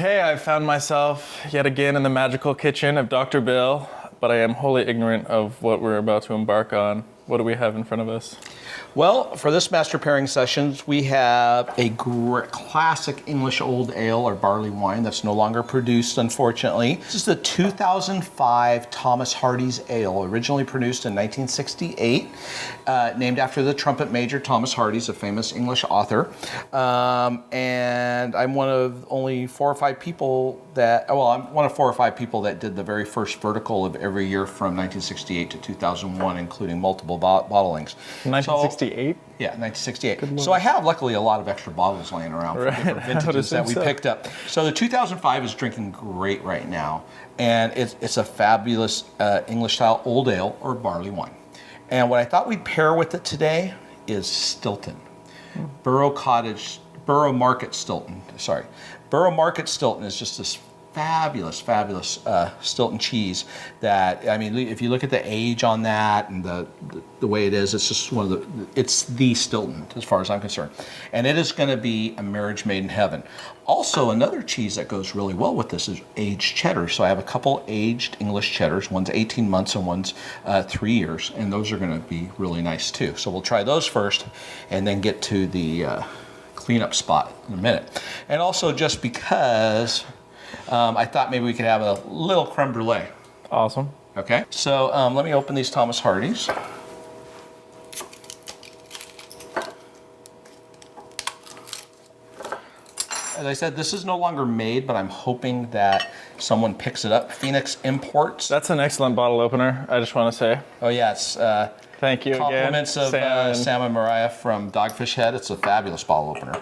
Okay, I found myself yet again in the magical kitchen of Dr. Bill, but I am wholly ignorant of what we're about to embark on. What do we have in front of us? Well, for this master pairing sessions, we have a classic English old ale or barley wine that's no longer produced, unfortunately. This is the 2005 Thomas Hardy's Ale, originally produced in 1968, named after the trumpet major Thomas Hardy's, a famous English author. And I'm one of only 4 or 5 people that, I'm one of 4 or 5 people that did the very first vertical of every year from 1968 to 2001, including multiple bottlings. 1968? Yeah, 1968. So I have, luckily, a lot of extra bottles laying around for different vintages that we picked up. So the 2005 is drinking great right now, and it's a fabulous English-style old ale or barley wine. And what I thought we'd pair with it today is Stilton. Borough Market Stilton. Sorry. Borough Market Stilton is just this fabulous Stilton cheese that, I mean, if you look at the age on that and the way it is, it's just it's the Stilton as far as I'm concerned. And it is going to be a marriage made in heaven. Also, another cheese that goes really well with this is aged cheddar. So I have a couple aged English cheddars. One's 18 months and one's 3 years. And those are going to be really nice too. So we'll try those first and then get to the cleanup spot in a minute. And also just because I thought maybe we could have a little creme brulee. Awesome. Okay, so let me open these Thomas Hardy's. As I said, this is no longer made, but I'm hoping that someone picks it up. Phoenix Imports. That's an excellent bottle opener, I just want to say. Oh yeah, it's thank you compliments again. of Sam and Mariah from Dogfish Head. It's a fabulous bottle opener.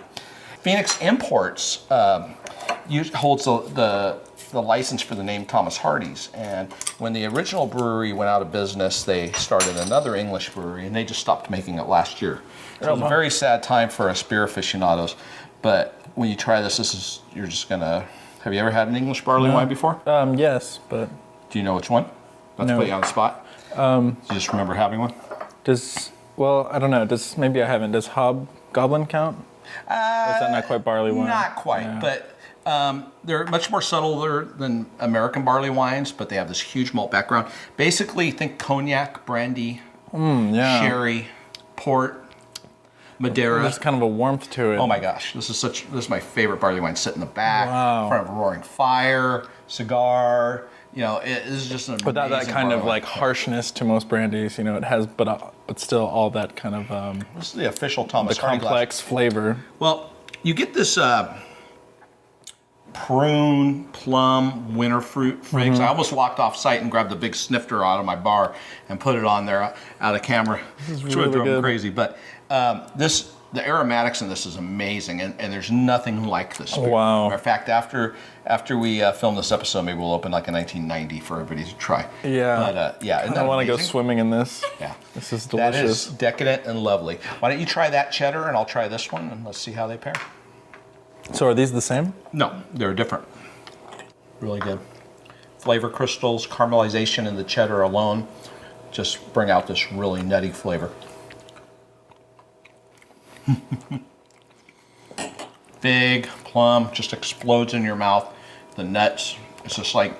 Phoenix Imports holds the license for the name Thomas Hardy's, and when the original brewery went out of business, they started another English brewery, and they just stopped making it last year. So it was a very sad time for us beer aficionados, but when you try this, you're just gonna. Have you ever had an English barley wine before? Yes, but do you know which one? Let's put you on the spot. Do you just remember having one? I don't know. Maybe I haven't. Does Hobgoblin count? Or is that not quite barley wine? Not quite, but they're much more subtler than American barley wines, but they have this huge malt background. Basically, think cognac, brandy, sherry, port, Madeira. There's kind of a warmth to it. Oh my gosh, this is my favorite barley wine. Sit in the back, in front of a roaring fire, cigar. It is just an amazing without that kind of like harshness to most brandies. It has, but still all that kind of. This is the official Thomas the Hardy complex flavor. Well, you get this prune, plum, winter fruit figs. I almost walked off site and grabbed the big snifter out of my bar and put it on there out of camera. This is really drove me crazy, but the aromatics in this is amazing, and there's nothing like this. Wow. In fact, after we film this episode, maybe we'll open like a 1990 for everybody to try. Yeah. But I want to go swimming in this. Yeah. This is delicious. That is decadent and lovely. Why don't you try that cheddar, and I'll try this one, and let's see how they pair. So are these the same? No, they're different. Really good. Flavor crystals, caramelization in the cheddar alone just bring out this really nutty flavor. Big plum just explodes in your mouth. The nuts, it's just like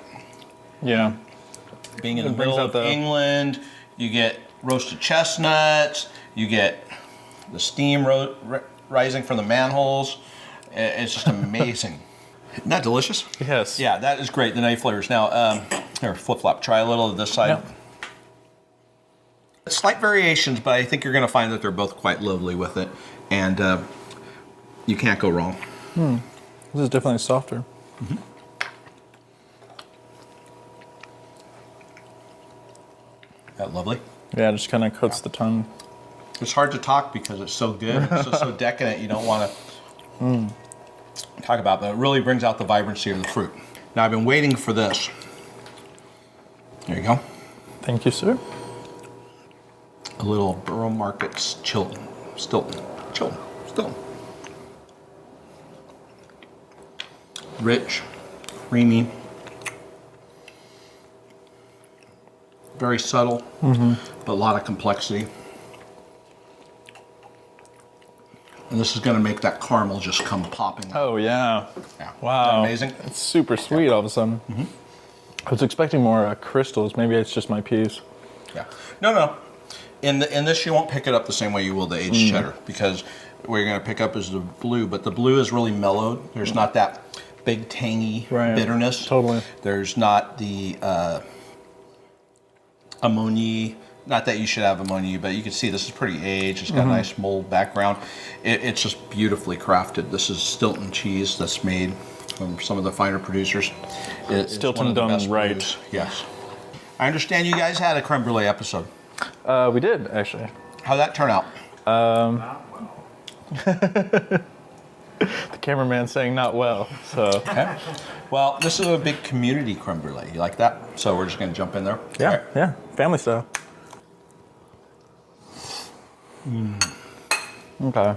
being in the middle of England. You get roasted chestnuts. You get the steam rising from the manholes. It's just amazing. Isn't that delicious? Yes. Yeah, that is great. The nutty flavors. Now, here, flip flop. Try a little of this side. Yep. Slight variations, but I think you're going to find that they're both quite lovely with it, and you can't go wrong. This is definitely softer. Mm-hmm. That lovely? Yeah, it just kind of coats the tongue. It's hard to talk because it's so good. It's just so decadent. You don't want to talk about, but it really brings out the vibrancy of the fruit. Now, I've been waiting for this. There you go. Thank you, sir. A little Borough Market Stilton. Rich, creamy, very subtle, but a lot of complexity. And this is going to make that caramel just come popping out. Oh, yeah. Yeah. Wow. Isn't that amazing? It's super sweet all of a sudden. I was expecting more crystals. Maybe it's just my piece. Yeah. No. In this, you won't pick it up the same way you will the aged cheddar, because what you're going to pick up is the blue, but the blue is really mellowed. There's not that big tangy bitterness. Totally. There's not the ammonia. Not that you should have ammonia, but you can see this is pretty aged. It's got a nice mold background. It's just beautifully crafted. This is Stilton cheese that's made from some of the finer producers. Stilton done right. Brews. Yes. I understand you guys had a creme brulee episode. We did, actually. How'd that turn out? The cameraman saying not well, so. Okay. Well, this is a big community creme brulee. You like that? So we're just going to jump in there? Yeah, yeah. Family style. Okay.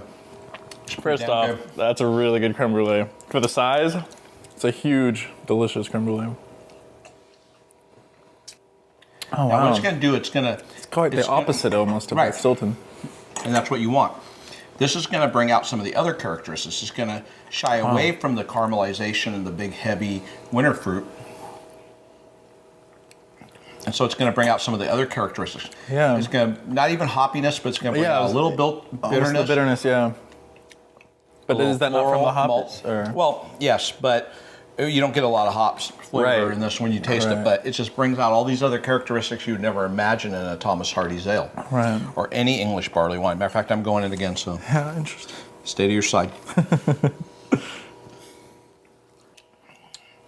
First off, that's a really good creme brulee. For the size, it's a huge, delicious creme brulee. Oh, wow. Now what it's going to do, it's quite the opposite almost of Stilton. And that's what you want. This is going to bring out some of the other characteristics. It's going to shy away from the caramelization and the big, heavy winter fruit. And so it's going to bring out some of the other characteristics. Yeah. It's going to, not even hoppiness, but it's going to bring out a little bitterness. The bitterness, yeah. But is that not from the hops? Or? Well, yes, but you don't get a lot of hops flavor in this when you taste it, but it just brings out all these other characteristics you would never imagine in a Thomas Hardy's ale. Right. Or any English barley wine. Matter of fact, I'm going in again, so yeah, interesting. Stay to your side.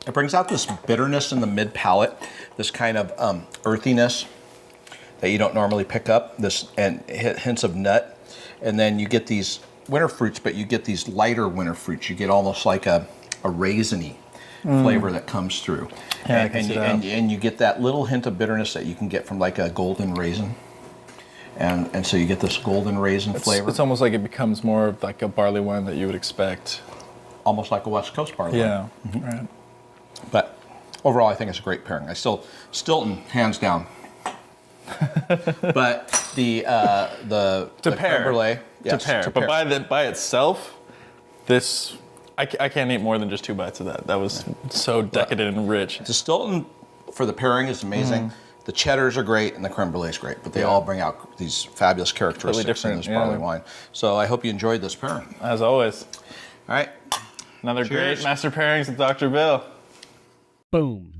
It brings out this bitterness in the mid palate, this kind of earthiness that you don't normally pick up, and hints of nut. And then you get these winter fruits, but you get these lighter winter fruits. You get almost like a raisiny flavor that comes through. Yeah, and you get that little hint of bitterness that you can get from like a golden raisin. And so you get this golden raisin flavor. It's almost like it becomes more of like a barley wine that you would expect. Almost like a West Coast barley wine. Yeah, right. But overall, I think it's a great pairing. Stilton, hands down. But the creme brulee, yes, to pair. But by itself, this I can't eat more than just 2 bites of that. That was so decadent and rich. The Stilton for the pairing is amazing. The cheddars are great and the creme brulee is great, but they all bring out these fabulous characteristics in this barley wine. So I hope you enjoyed this pairing. As always. All right. Another great Master Pairings with Dr. Bill. Boom.